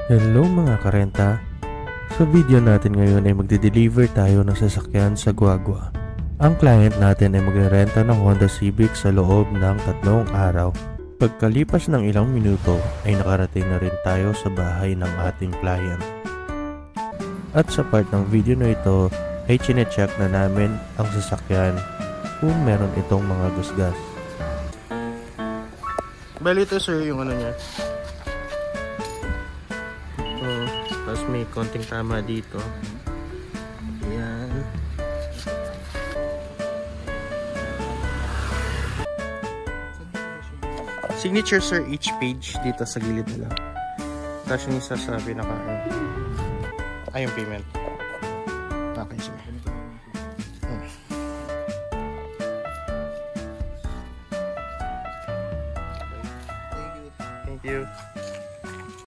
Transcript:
Hello mga karenta! Sa video natin ngayon ay magde-deliver tayo ng sasakyan sa Guagua. Ang client natin ay magre-renta ng Honda Civic sa loob ng 3 araw. Pagkalipas ng ilang minuto ay nakarating na rin tayo sa bahay ng ating client. At sa part ng video na ito ay chine-check na namin ang sasakyan kung meron itong mga gusgas. Bali ito sir yung ano niya. Tapos may konting tama dito. Ayan. Signature sir each page dito sa gilid na lang. Tapos yung isa sa pinaka ay yung payment. Okay, sige.